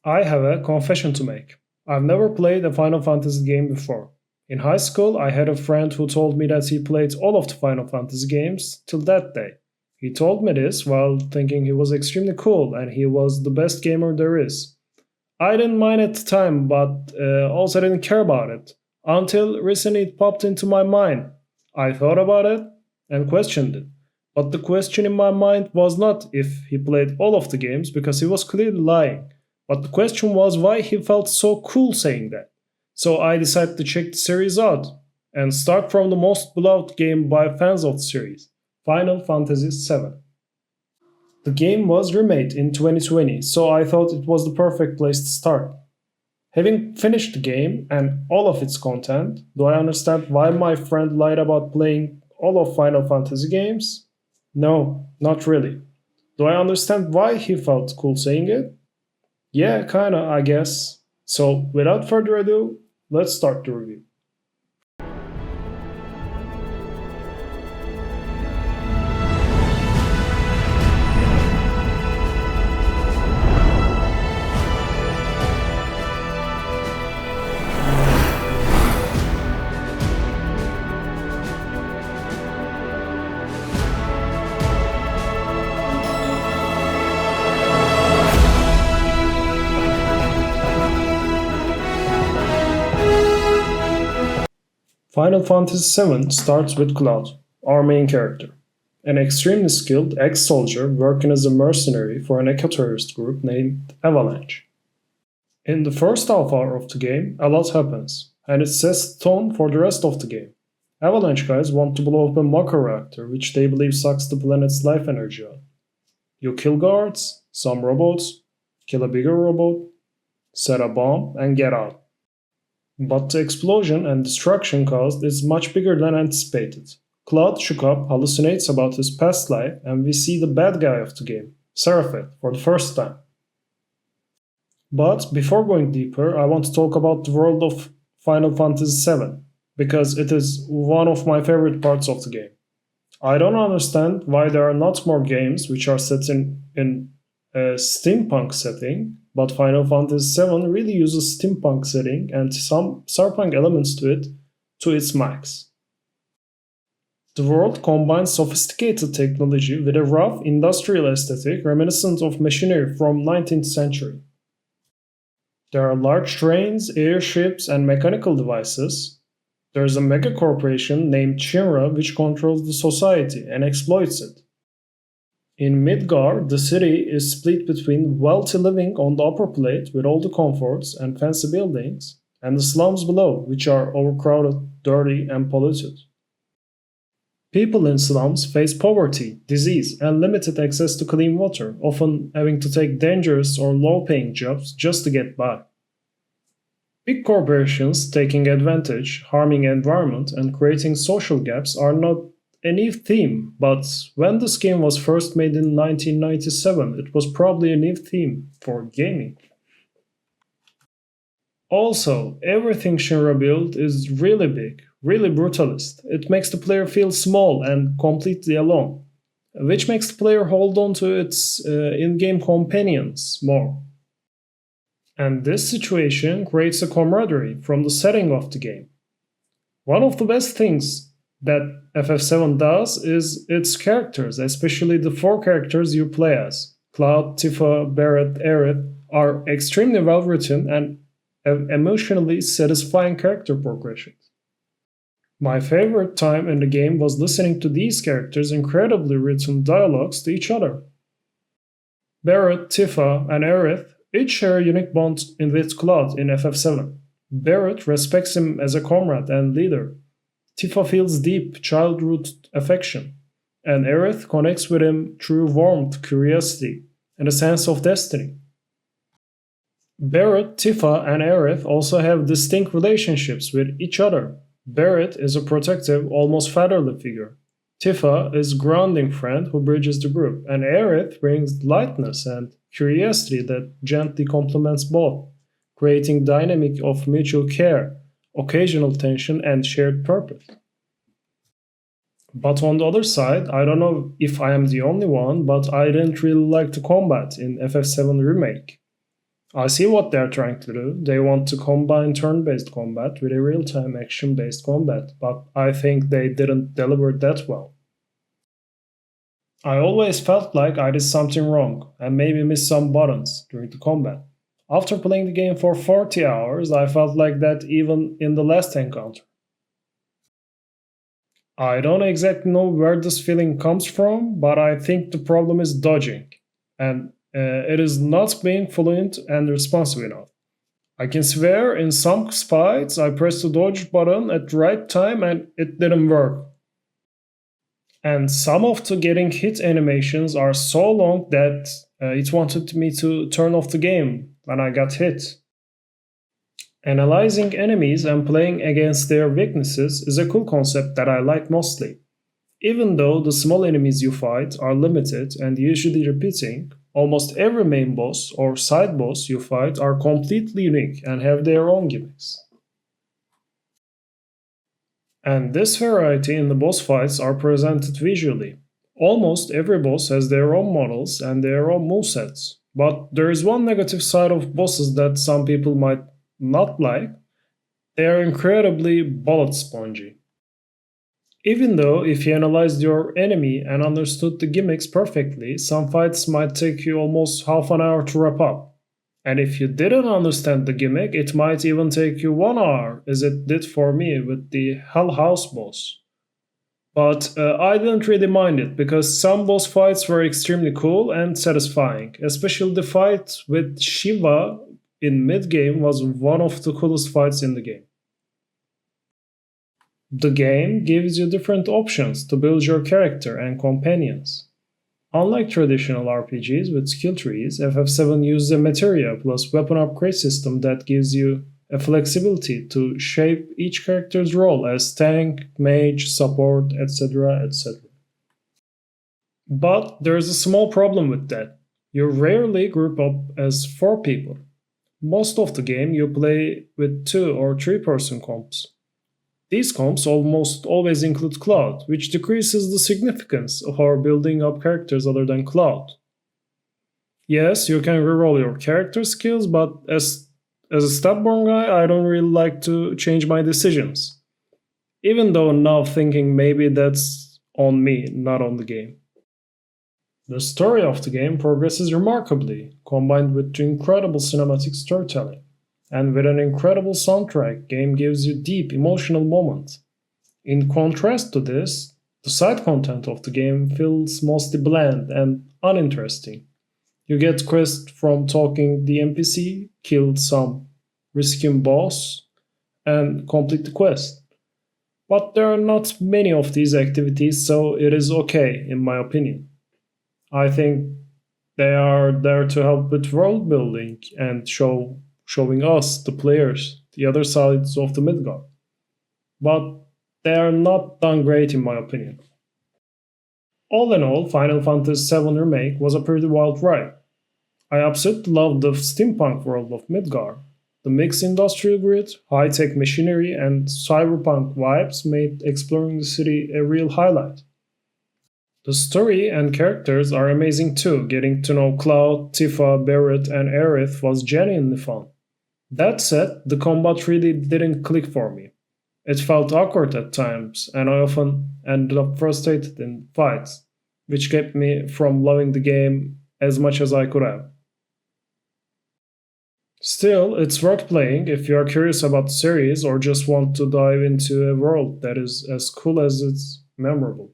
I have a confession to make. I've never played a Final Fantasy game before. In high school, I had a friend who told me that he played all of the Final Fantasy games till that day. He told me this while thinking he was extremely cool and he was the best gamer there is. I didn't mind at the time, but also didn't care about it. Until recently it popped into my mind. I thought about it and questioned it. But the question in my mind was not if he played all of the games because he was clearly lying. But the question was why he felt so cool saying that. So I decided to check the series out and start from the most beloved game by fans of the series, Final Fantasy VII. The game was remade in 2020, so I thought it was the perfect place to start. Having finished the game and all of its content, do I understand why my friend lied about playing all of Final Fantasy games? No, not really. Do I understand why he felt cool saying it? Yeah, kinda, I guess. So, without further ado, let's start the review. Final Fantasy VII starts with Cloud, our main character, an extremely skilled ex-soldier working as a mercenary for an eco-terrorist group named Avalanche. In the first half hour of the game, a lot happens, and it sets the tone for the rest of the game. Avalanche guys want to blow up a Mako reactor which they believe sucks the planet's life energy out. You kill guards, some robots, kill a bigger robot, set a bomb, and get out. But the explosion and destruction caused is much bigger than anticipated. Cloud shook up, hallucinates about his past life, and we see the bad guy of the game, Seraphet, for the first time. But before going deeper, I want to talk about the world of Final Fantasy VII, because it is one of my favorite parts of the game. I don't understand why there are not more games which are set in a steampunk setting, but Final Fantasy VII really uses steampunk setting and some cyberpunk elements to it to its max. The world combines sophisticated technology with a rough industrial aesthetic reminiscent of machinery from 19th century. There are large trains, airships, and mechanical devices. There is a mega corporation named Shinra which controls the society and exploits it. In Midgar, the city is split between wealthy living on the upper plate with all the comforts and fancy buildings, and the slums below, which are overcrowded, dirty, and polluted. People in slums face poverty, disease, and limited access to clean water, often having to take dangerous or low-paying jobs just to get by. Big corporations taking advantage, harming environment, and creating social gaps are not a new theme, but when this game was first made in 1997, it was probably a new theme for gaming. Also, everything Shinra built is really big, really brutalist. It makes the player feel small and completely alone, which makes the player hold on to its in-game companions more. And this situation creates a camaraderie from the setting of the game. One of the best things that FF7 does is its characters, especially the four characters you play as. Cloud, Tifa, Barret, Aerith are extremely well written and have emotionally satisfying character progressions. My favorite time in the game was listening to these characters' incredibly written dialogues to each other. Barret, Tifa, and Aerith each share a unique bond with Cloud in FF7. Barret respects him as a comrade and leader. Tifa feels deep, childhood affection, and Aerith connects with him through warmth, curiosity, and a sense of destiny. Barret, Tifa, and Aerith also have distinct relationships with each other. Barret is a protective, almost fatherly figure. Tifa is a grounding friend who bridges the group, and Aerith brings lightness and curiosity that gently complements both, creating dynamic of mutual care, occasional tension, and shared purpose. But on the other side, I don't know if I am the only one, but I didn't really like the combat in FF7 Remake. I see what they're trying to do. They want to combine turn based combat with a real time action based combat, but I think they didn't deliver that well. I always felt like I did something wrong and maybe missed some buttons during the combat. After playing the game for 40 hours, I felt like that even in the last encounter. I don't exactly know where this feeling comes from, but I think the problem is dodging, and it is not being fluent and responsive enough. I can swear in some fights I pressed the dodge button at the right time and it didn't work. And some of the getting hit animations are so long that it wanted me to turn off the game when I got hit. Analyzing enemies and playing against their weaknesses is a cool concept that I like mostly. Even though the small enemies you fight are limited and usually repeating, almost every main boss or side boss you fight are completely unique and have their own gimmicks. And this variety in the boss fights are presented visually. Almost every boss has their own models and their own movesets. But there is one negative side of bosses that some people might not like. They are incredibly bullet spongy. Even though if you analyzed your enemy and understood the gimmicks perfectly, some fights might take you almost half an hour to wrap up. And if you didn't understand the gimmick, it might even take you 1 hour, as it did for me with the Hell House boss. But I didn't really mind it because some boss fights were extremely cool and satisfying. Especially the fight with Shiva in mid game was one of the coolest fights in the game. The game gives you different options to build your character and companions. Unlike traditional RPGs with skill trees, FF7 uses a materia plus weapon upgrade system that gives you a flexibility to shape each character's role as tank, mage, support, etc. etc. But there is a small problem with that. You rarely group up as 4 people. Most of the game you play with 2 or 3 person comps. These comps almost always include Cloud, which decreases the significance of our building up characters other than Cloud. Yes, you can reroll your character skills, but as a stubborn guy, I don't really like to change my decisions. Even though now thinking maybe that's on me, not on the game. The story of the game progresses remarkably, combined with incredible cinematic storytelling. And with an incredible soundtrack, game gives you deep emotional moments. In contrast to this, the side content of the game feels mostly bland and uninteresting. You get quests from talking the NPC, kill some risking boss, and complete the quest. But there are not many of these activities, so it is okay in my opinion. I think they are there to help with world building and showing us, the players, the other sides of the Midgard. But they are not done great in my opinion. All in all, Final Fantasy VII Remake was a pretty wild ride. I absolutely loved the steampunk world of Midgard. The mixed industrial grid, high tech machinery, and cyberpunk vibes made exploring the city a real highlight. The story and characters are amazing too. Getting to know Cloud, Tifa, Barrett, and Aerith was genuinely fun. That said, the combat really didn't click for me. It felt awkward at times, and I often ended up frustrated in fights, which kept me from loving the game as much as I could have. Still, it's worth playing if you are curious about the series or just want to dive into a world that is as cool as it's memorable.